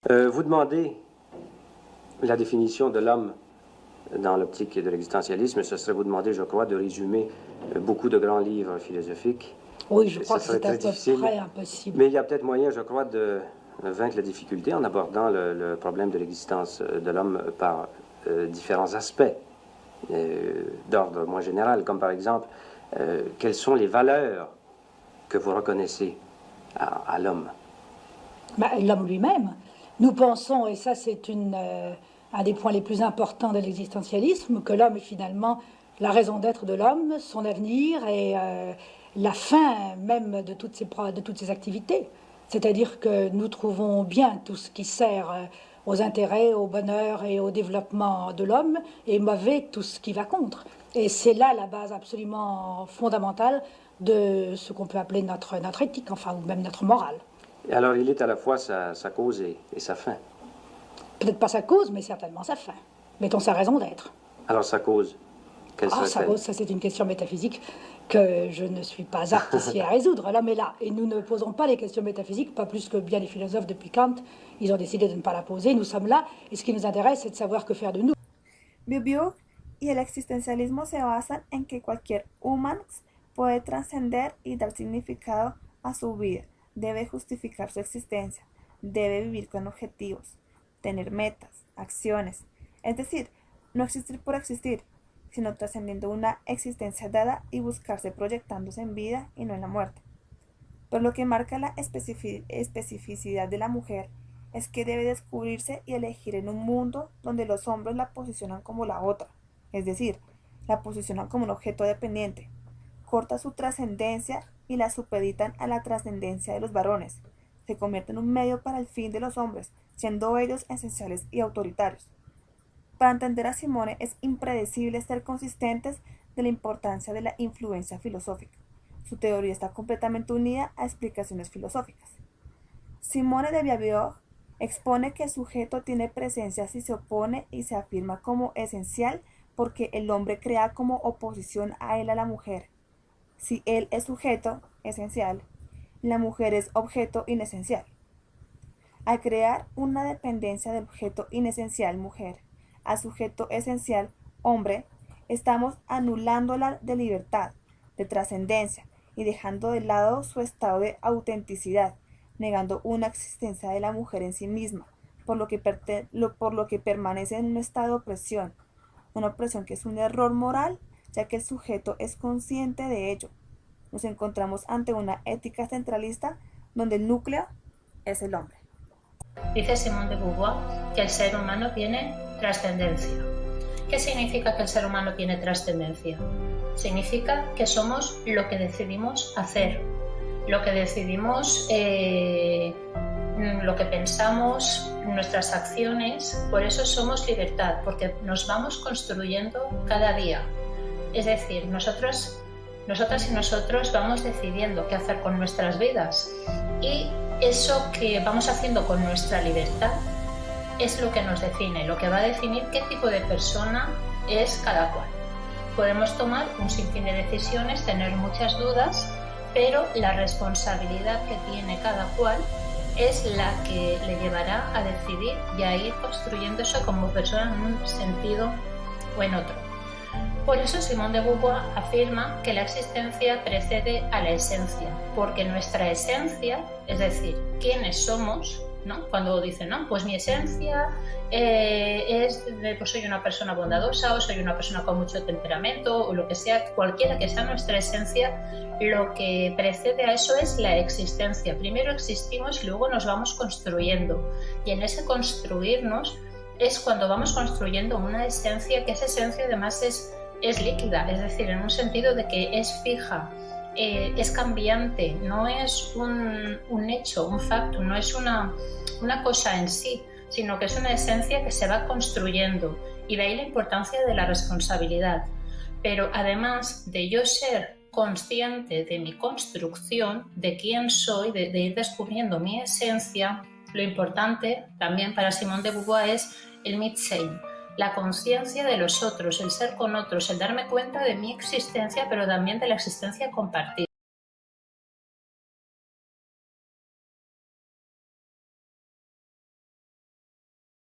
Vous demandez la définition de l'homme dans l'optique de l'existentialisme. Ce serait vous demander, je crois, de résumer beaucoup de grands livres philosophiques. Oui, je crois que serait c'est à très peu difficile. près impossible. Mais il y a peut-être moyen, je crois, de vaincre la difficulté en abordant le problème de l'existence de l'homme par différents aspects d'ordre moins général, comme par exemple, quelles sont les valeurs que vous reconnaissez à l'homme? L'homme lui-même. Nous pensons, et ça c'est un des points les plus importants de l'existentialisme, que l'homme est finalement la raison d'être de l'homme, son avenir et la fin même de toutes ses activités. C'est-à-dire que nous trouvons bien tout ce qui sert aux intérêts, au bonheur et au développement de l'homme, et mauvais tout ce qui va contre. Et c'est là la base absolument fondamentale de ce qu'on peut appeler notre éthique, enfin, ou même notre morale. Et alors, il est à la fois sa cause et sa fin. Peut-être pas sa cause, mais certainement sa fin. Mettons sa raison d'être. Alors, sa cause, quelle serait-elle? Sa cause, ça c'est une question métaphysique que je ne suis pas apte ici à résoudre. L'homme est là. Et nous ne posons pas les questions métaphysiques, pas plus que bien les philosophes depuis Kant. Ils ont décidé de ne pas la poser. Nous sommes là. Et ce qui nous intéresse, c'est de savoir que faire de nous. Bibliog y el existencialismo se basan en que cualquier humano puede trascender y dar significado a su vida. Debe justificar su existencia, debe vivir con objetivos, tener metas, acciones, es decir, no existir por existir, sino trascendiendo una existencia dada y buscarse proyectándose en vida y no en la muerte. Pero lo que marca la especificidad de la mujer es que debe descubrirse y elegir en un mundo donde los hombres la posicionan como la otra, es decir, la posicionan como un objeto dependiente, corta su trascendencia y la supeditan a la trascendencia de los varones. Se convierte en un medio para el fin de los hombres, siendo ellos esenciales y autoritarios. Para entender a Simone es impredecible ser conscientes de la importancia de la influencia filosófica. Su teoría está completamente unida a explicaciones filosóficas. Simone de Beauvoir expone que el sujeto tiene presencia si se opone y se afirma como esencial porque el hombre crea como oposición a él a la mujer. Si él es sujeto esencial, la mujer es objeto inesencial. Al crear una dependencia del objeto inesencial mujer al sujeto esencial hombre, estamos anulándola de libertad, de trascendencia y dejando de lado su estado de autenticidad, negando una existencia de la mujer en sí misma, por lo que permanece en un estado de opresión, una opresión que es un error moral, ya que el sujeto es consciente de ello. Nos encontramos ante una ética centralista donde el núcleo es el hombre. Dice Simone de Beauvoir que el ser humano tiene trascendencia. ¿Qué significa que el ser humano tiene trascendencia? Significa que somos lo que decidimos hacer, lo que decidimos, lo que pensamos, nuestras acciones. Por eso somos libertad, porque nos vamos construyendo cada día. Es decir, nosotras y nosotros vamos decidiendo qué hacer con nuestras vidas, y eso que vamos haciendo con nuestra libertad es lo que nos define, lo que va a definir qué tipo de persona es cada cual. Podemos tomar un sinfín de decisiones, tener muchas dudas, pero la responsabilidad que tiene cada cual es la que le llevará a decidir y a ir construyéndose como persona en un sentido o en otro. Por eso Simone de Beauvoir afirma que la existencia precede a la esencia, porque nuestra esencia, es decir, quiénes somos, ¿no? Cuando dicen, no, pues mi esencia pues soy una persona bondadosa, o soy una persona con mucho temperamento, o lo que sea, cualquiera que sea nuestra esencia, lo que precede a eso es la existencia. Primero existimos y luego nos vamos construyendo, y en ese construirnos es cuando vamos construyendo una esencia, que esa esencia además es líquida, es decir, en un sentido de que es fija, es cambiante, no es un hecho, un factum, no es una cosa en sí, sino que es una esencia que se va construyendo, y de ahí la importancia de la responsabilidad. Pero además de yo ser consciente de mi construcción, de quién soy, de ir descubriendo mi esencia, lo importante también para Simone de Beauvoir es el Mitsein, la conciencia de los otros, el ser con otros, el darme cuenta de mi existencia, pero también de la existencia compartida.